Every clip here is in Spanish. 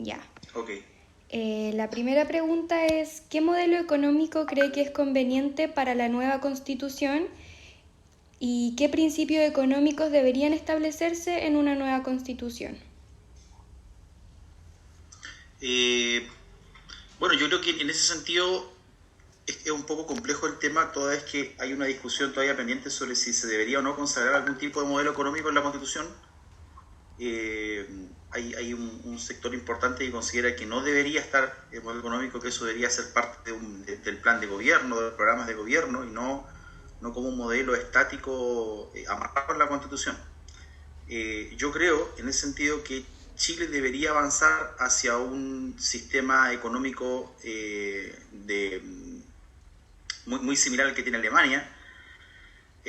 Ya. Ok. La primera pregunta es, ¿qué modelo económico cree que es conveniente para la nueva Constitución y qué principios económicos deberían establecerse en una nueva Constitución? Eh, bueno, yo creo que en ese sentido es un poco complejo el tema, toda vez que hay una discusión todavía pendiente sobre si se debería o no consagrar algún tipo de modelo económico en la Constitución. Hay un sector importante que considera que no debería estar el modelo económico, que eso debería ser parte del plan de gobierno, de los programas de gobierno, y no como un modelo estático amarrado en la Constitución. Yo creo, en ese sentido, que Chile debería avanzar hacia un sistema económico muy similar al que tiene Alemania,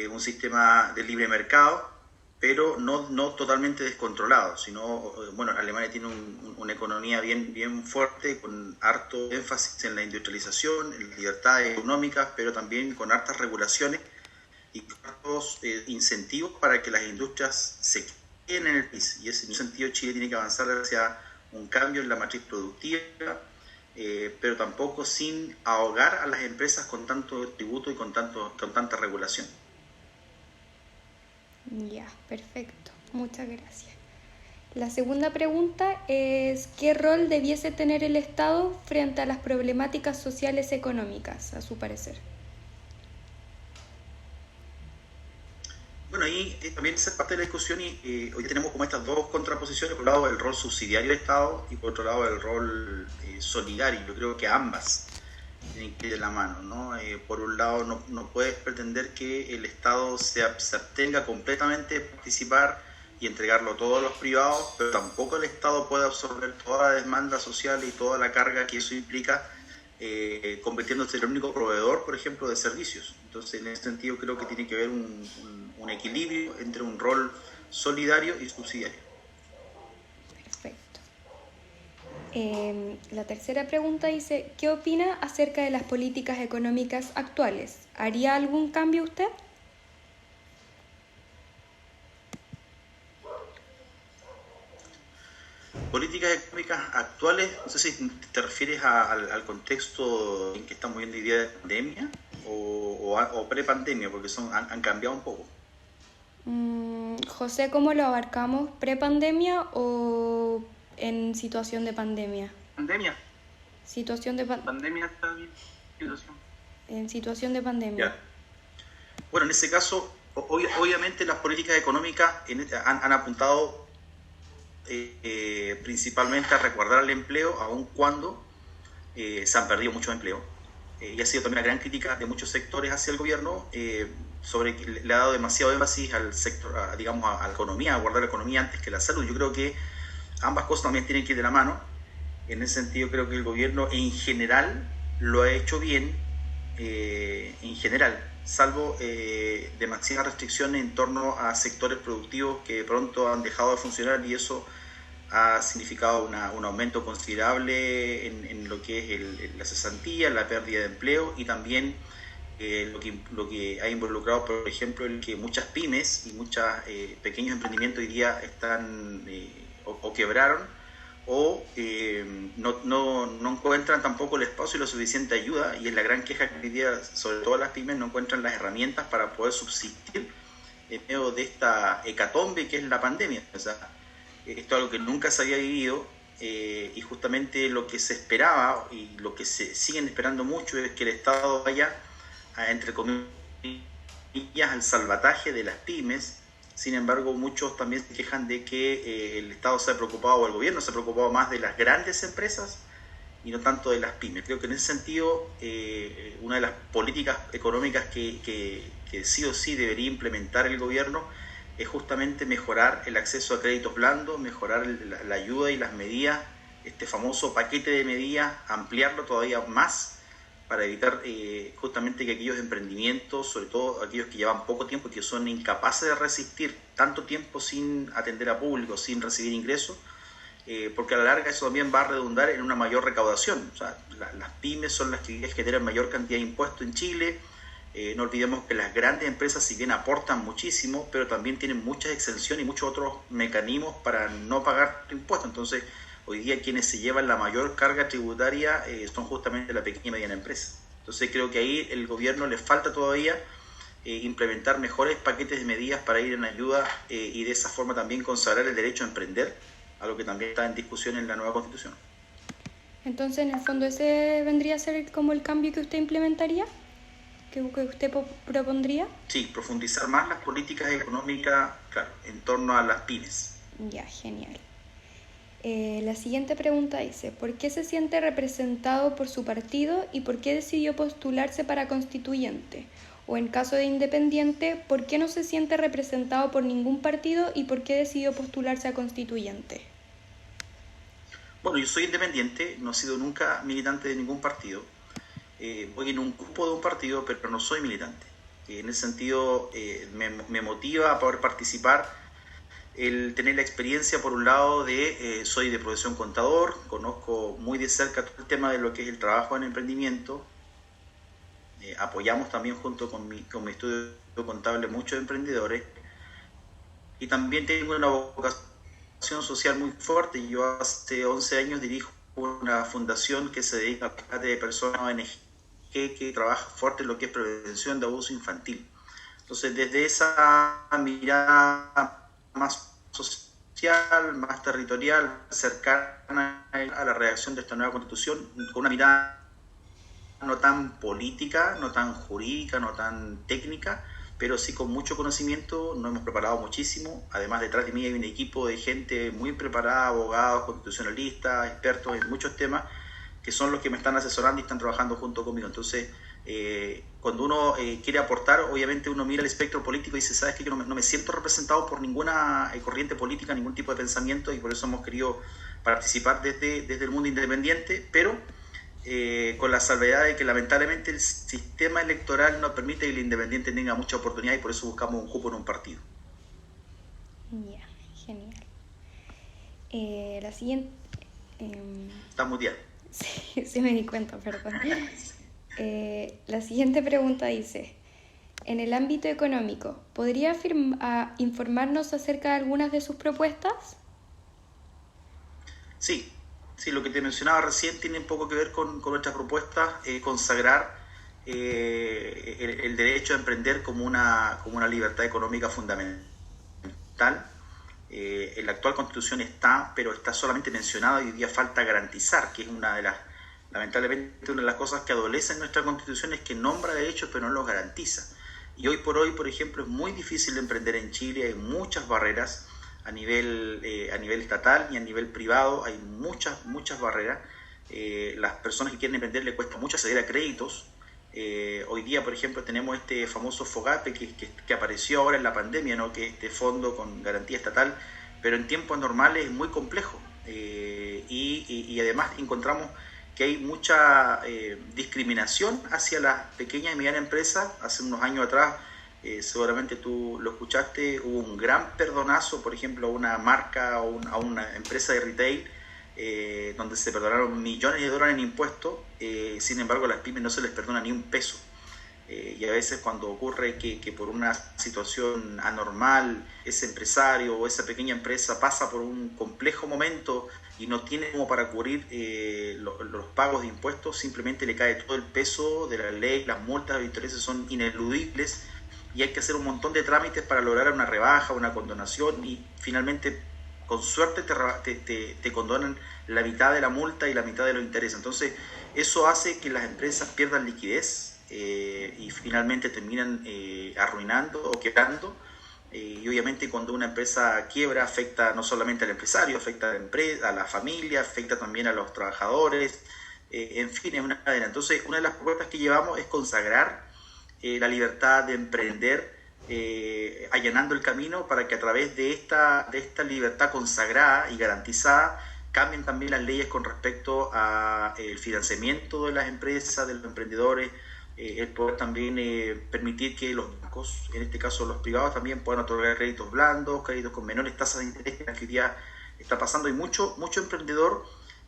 un sistema de libre mercado, pero no totalmente descontrolado, sino, bueno, Alemania tiene una economía bien fuerte, con harto énfasis en la industrialización, en las libertades económicas, pero también con hartas regulaciones y hartos incentivos para que las industrias se queden en el país. Y en ese sentido Chile tiene que avanzar hacia un cambio en la matriz productiva, pero tampoco sin ahogar a las empresas con tanto tributo y con tanta regulación. Ya, perfecto. Muchas gracias. La segunda pregunta es, ¿qué rol debiese tener el Estado frente a las problemáticas sociales económicas, a su parecer? Bueno, ahí también esa es parte de la discusión y hoy tenemos como estas dos contraposiciones, por un lado el rol subsidiario del Estado y por otro lado el rol solidario. Yo creo que ambas tienen que ir de la mano, ¿no? Por un lado no puedes pretender que el Estado se abstenga completamente de participar y entregarlo todo a los privados, pero tampoco el Estado puede absorber toda la demanda social y toda la carga que eso implica, convirtiéndose en el único proveedor, por ejemplo, de servicios. Entonces, en ese sentido, creo que tiene que haber un equilibrio entre un rol solidario y subsidiario. Perfecto. La tercera pregunta dice, ¿qué opina acerca de las políticas económicas actuales? ¿Haría algún cambio usted? Políticas económicas actuales, no sé si te refieres al contexto en que estamos viendo hoy día de pandemia o pre-pandemia, porque han cambiado un poco. José, ¿cómo lo abarcamos? ¿Pre-pandemia o en situación de pandemia? Pandemia, Situación de pandemia está bien, situación. en situación de pandemia. Ya. Bueno, en ese caso, obviamente las políticas económicas han apuntado principalmente a resguardar el empleo, aun cuando se han perdido muchos empleos. Y ha sido también una gran crítica de muchos sectores hacia el gobierno, sobre que le ha dado demasiado énfasis al sector, digamos, a la economía, a guardar la economía antes que la salud. Yo creo que ambas cosas también tienen que ir de la mano. En ese sentido, creo que el gobierno en general lo ha hecho bien, en general, salvo demasiadas restricciones en torno a sectores productivos que de pronto han dejado de funcionar, y eso ha significado un aumento considerable en lo que es la cesantía, la pérdida de empleo, y también lo que ha involucrado, por ejemplo, el que muchas pymes y muchos pequeños emprendimientos hoy día están o quebraron, o no encuentran tampoco el espacio y la suficiente ayuda, y es la gran queja que hoy día, sobre todo las pymes, no encuentran las herramientas para poder subsistir en medio de esta hecatombe que es la pandemia. O sea, esto es algo que nunca se había vivido, y justamente lo que se esperaba y lo que se siguen esperando mucho es que el Estado vaya, entre comillas, al salvataje de las pymes. Sin embargo, muchos también se quejan de que el Estado se ha preocupado, o el gobierno se ha preocupado más de las grandes empresas y no tanto de las pymes. Creo que en ese sentido, una de las políticas económicas que sí o sí debería implementar el gobierno es justamente mejorar el acceso a créditos blandos, mejorar la ayuda y las medidas, este famoso paquete de medidas, ampliarlo todavía más para evitar justamente que aquellos emprendimientos, sobre todo aquellos que llevan poco tiempo y que son incapaces de resistir tanto tiempo sin atender a público, sin recibir ingresos, porque a la larga eso también va a redundar en una mayor recaudación. O sea, las pymes son las que generan mayor cantidad de impuestos en Chile. No olvidemos que las grandes empresas, si bien aportan muchísimo, pero también tienen muchas exenciones y muchos otros mecanismos para no pagar impuestos. Entonces, hoy día quienes se llevan la mayor carga tributaria son justamente la pequeña y mediana empresa. Entonces creo que ahí el gobierno le falta todavía implementar mejores paquetes de medidas para ir en ayuda y de esa forma también consagrar el derecho a emprender, algo que también está en discusión en la nueva Constitución. Entonces, en el fondo, ¿ese vendría a ser como el cambio que usted implementaría? ¿Que usted propondría? Sí, profundizar más las políticas económicas, claro, en torno a las pymes. Ya, genial. La siguiente pregunta dice, ¿por qué se siente representado por su partido y por qué decidió postularse para constituyente? O en caso de independiente, ¿por qué no se siente representado por ningún partido y por qué decidió postularse a constituyente? Bueno, yo soy independiente, no he sido nunca militante de ningún partido. Voy en un grupo de un partido, pero no soy militante. En ese sentido, me motiva a poder participar el tener la experiencia, por un lado, soy de profesión contador, conozco muy de cerca todo el tema de lo que es el trabajo en emprendimiento. Apoyamos también junto con mi estudio contable muchos emprendedores y también tengo una vocación social muy fuerte. Yo hace 11 años dirijo una fundación que se dedica al rescate de personas ONG que trabaja fuerte en lo que es prevención de abuso infantil. Entonces, desde esa mirada más social, más territorial, cercana a la redacción de esta nueva Constitución, con una mirada no tan política, no tan jurídica, no tan técnica, pero sí con mucho conocimiento. Nos hemos preparado muchísimo. Además, detrás de mí hay un equipo de gente muy preparada, abogados, constitucionalistas, expertos en muchos temas, que son los que me están asesorando y están trabajando junto conmigo. Entonces, cuando uno quiere aportar, obviamente uno mira el espectro político y dice, ¿sabes qué? Yo no me siento representado por ninguna corriente política, ningún tipo de pensamiento, y por eso hemos querido participar desde el mundo independiente, pero con la salvedad de que lamentablemente el sistema electoral no permite que el independiente tenga mucha oportunidad y por eso buscamos un cupo en un partido. Ya, genial. La siguiente... Está muteado. Sí, me di cuenta, perdón. La siguiente pregunta dice, en el ámbito económico, ¿podría informarnos acerca de algunas de sus propuestas? Sí, lo que te mencionaba recién tiene un poco que ver con nuestras propuestas, consagrar el derecho a emprender como una libertad económica fundamental. En la actual Constitución está, pero está solamente mencionada y hoy día falta garantizar, que es lamentablemente una de las cosas que adolece en nuestra Constitución, es que nombra derechos pero no los garantiza. Y hoy por hoy, por ejemplo, es muy difícil emprender en Chile, hay muchas barreras a nivel estatal y a nivel privado, hay muchas barreras. Las personas que quieren emprender les cuesta mucho acceder a créditos. Hoy día, por ejemplo, tenemos este famoso FOGAPE que apareció ahora en la pandemia, ¿no? Que este fondo con garantía estatal, pero en tiempos normales es muy complejo. Y además encontramos que hay mucha discriminación hacia las pequeñas y medianas empresas. Hace unos años atrás, seguramente tú lo escuchaste, hubo un gran perdonazo, por ejemplo, a una marca o a una empresa de retail, donde se perdonaron millones de dólares en impuestos. Sin embargo, a las pymes no se les perdona ni un peso. Y a veces cuando ocurre que por una situación anormal ese empresario o esa pequeña empresa pasa por un complejo momento y no tiene como para cubrir los pagos de impuestos, simplemente le cae todo el peso de la ley, las multas, los intereses son ineludibles y hay que hacer un montón de trámites para lograr una rebaja, una condonación, y finalmente con suerte te condonan la mitad de la multa y la mitad de los intereses. Entonces eso hace que las empresas pierdan liquidez y finalmente terminan arruinando o quebrando. Y obviamente cuando una empresa quiebra afecta no solamente al empresario, afecta a la empresa, a la familia, afecta también a los trabajadores, en fin, es una cadena. Entonces una de las propuestas que llevamos es consagrar la libertad de emprender, allanando el camino para que a través de esta libertad consagrada y garantizada cambien también las leyes con respecto al financiamiento de las empresas, de los emprendedores, el poder también permitir que los bancos, en este caso los privados, también puedan otorgar créditos blandos, créditos con menores tasas de interés, que hoy día está pasando. Hay mucho emprendedor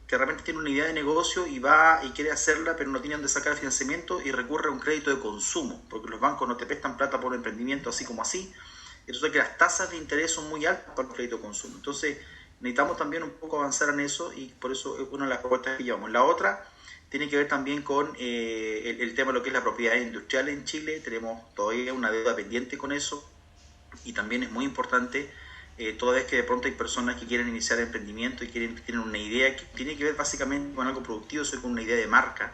que realmente tiene una idea de negocio y va y quiere hacerla, pero no tiene dónde sacar el financiamiento y recurre a un crédito de consumo, porque los bancos no te prestan plata por emprendimiento así como así. Entonces que las tasas de interés son muy altas para el crédito de consumo. Entonces necesitamos también un poco avanzar en eso y por eso es una de las propuestas que llevamos. La otra tiene que ver también con el tema de lo que es la propiedad industrial en Chile. Tenemos todavía una deuda pendiente con eso y también es muy importante, toda vez que de pronto hay personas que quieren iniciar emprendimiento y tienen una idea que tiene que ver básicamente con algo productivo, con una idea de marca,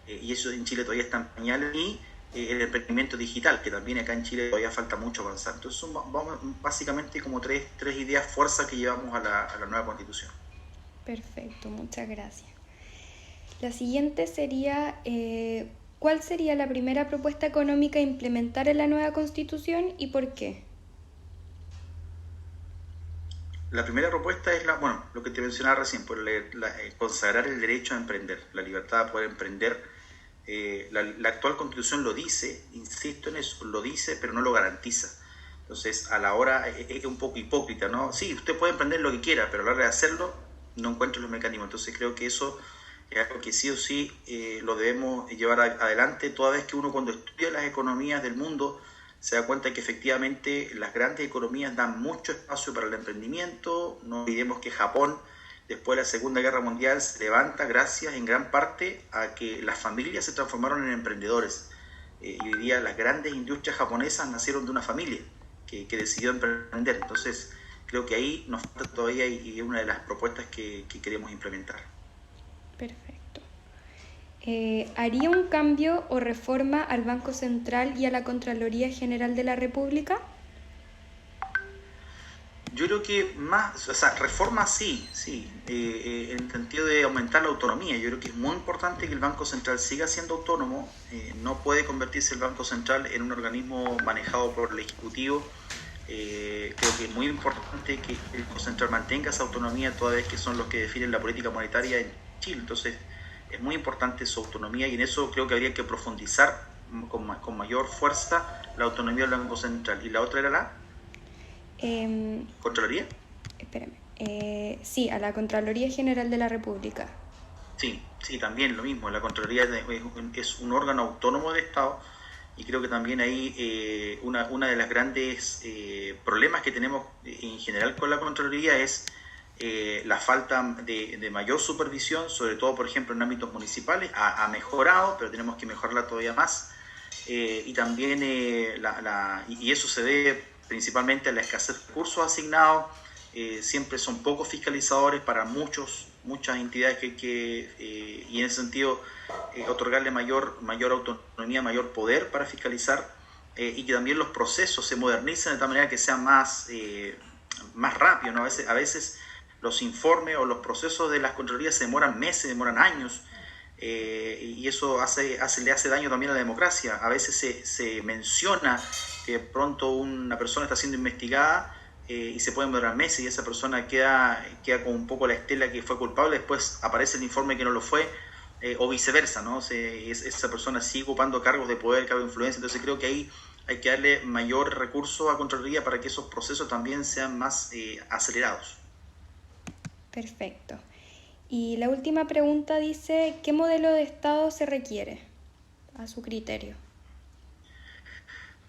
y eso en Chile todavía está en pañales, y el emprendimiento digital, que también acá en Chile todavía falta mucho avanzar. Entonces son básicamente como tres ideas fuerzas que llevamos a la nueva Constitución. Perfecto, muchas gracias. La siguiente sería, ¿cuál sería la primera propuesta económica a implementar en la nueva Constitución y por qué? La primera propuesta es lo que te mencionaba recién, consagrar el derecho a emprender, la libertad de poder emprender. La actual Constitución lo dice, insisto en eso, lo dice, pero no lo garantiza. Entonces, a la hora es un poco hipócrita, ¿no? Sí, usted puede emprender lo que quiera, pero a la hora de hacerlo no encuentra los mecanismos. Entonces, creo que eso es algo que sí o sí lo debemos llevar adelante, toda vez que uno, cuando estudia las economías del mundo, se da cuenta que efectivamente las grandes economías dan mucho espacio para el emprendimiento. No olvidemos que Japón, después de la Segunda Guerra Mundial, se levanta gracias en gran parte a que las familias se transformaron en emprendedores. Y hoy día las grandes industrias japonesas nacieron de una familia que decidió emprender. Entonces, creo que ahí nos falta todavía y es una de las propuestas que queremos implementar. Perfecto. ¿Haría un cambio o reforma al Banco Central y a la Contraloría General de la República? Yo creo que reforma sí, en el sentido de aumentar la autonomía. Yo creo que es muy importante que el Banco Central siga siendo autónomo. No puede convertirse el Banco Central en un organismo manejado por el Ejecutivo. Creo que es muy importante que el Banco Central mantenga esa autonomía, toda vez que son los que definen la política monetaria en Chile. Entonces, es muy importante su autonomía y en eso creo que habría que profundizar con mayor fuerza la autonomía del Banco Central. ¿Y la otra era la Contraloría? Espérame. Sí, a la Contraloría General de la República. Sí, también lo mismo. La Contraloría es un órgano autónomo del Estado y creo que también ahí una de las grandes problemas que tenemos en general con la Contraloría es la falta de mayor supervisión, sobre todo, por ejemplo, en ámbitos municipales. Ha mejorado, pero tenemos que mejorarla todavía más. Y también y eso se debe principalmente a la escasez de recursos asignados. Siempre son pocos fiscalizadores para muchas entidades y en ese sentido otorgarle mayor autonomía, mayor poder para fiscalizar, y que también los procesos se modernicen de tal manera que sean más rápidos, ¿no? A veces los informes o los procesos de las Contralorías se demoran meses, demoran años, y eso le hace daño también a la democracia. A veces se menciona que pronto una persona está siendo investigada y se pueden demorar meses y esa persona queda con un poco la estela que fue culpable, después aparece el informe que no lo fue, o viceversa, ¿no? Esa persona sigue ocupando cargos de poder, cargos de influencia. Entonces creo que ahí hay que darle mayor recurso a Contraloría para que esos procesos también sean más acelerados. Perfecto. Y la última pregunta dice, ¿qué modelo de Estado se requiere a su criterio?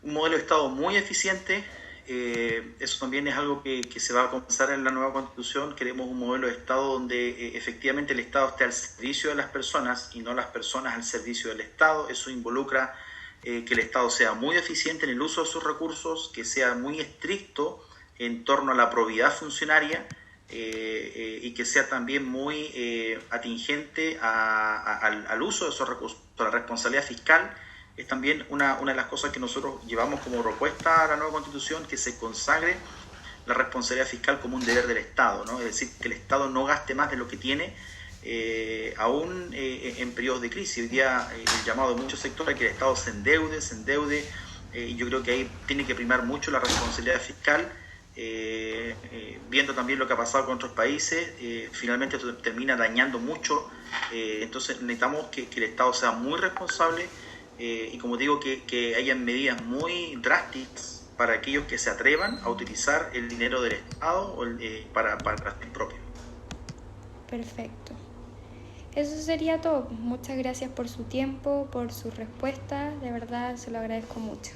Un modelo de Estado muy eficiente. Eso también es algo que se va a comenzar en la nueva Constitución. Queremos un modelo de Estado donde efectivamente el Estado esté al servicio de las personas y no las personas al servicio del Estado. Eso involucra que el Estado sea muy eficiente en el uso de sus recursos, que sea muy estricto en torno a la probidad funcionaria, y que sea también muy atingente al uso de esos recursos. La responsabilidad fiscal es también una de las cosas que nosotros llevamos como propuesta a la nueva Constitución, que se consagre la responsabilidad fiscal como un deber del Estado, ¿no? Es decir, que el Estado no gaste más de lo que tiene, aún en periodos de crisis. Hoy día el llamado de muchos sectores es que el Estado se endeude, y yo creo que ahí tiene que primar mucho la responsabilidad fiscal. Viendo también lo que ha pasado con otros países, finalmente esto termina dañando mucho. Entonces necesitamos que el Estado sea muy responsable, y como digo, que hayan medidas muy drásticas para aquellos que se atrevan a utilizar el dinero del Estado para el propio. Perfecto. Eso sería todo. Muchas gracias por su tiempo, por su respuesta. De verdad, se lo agradezco mucho.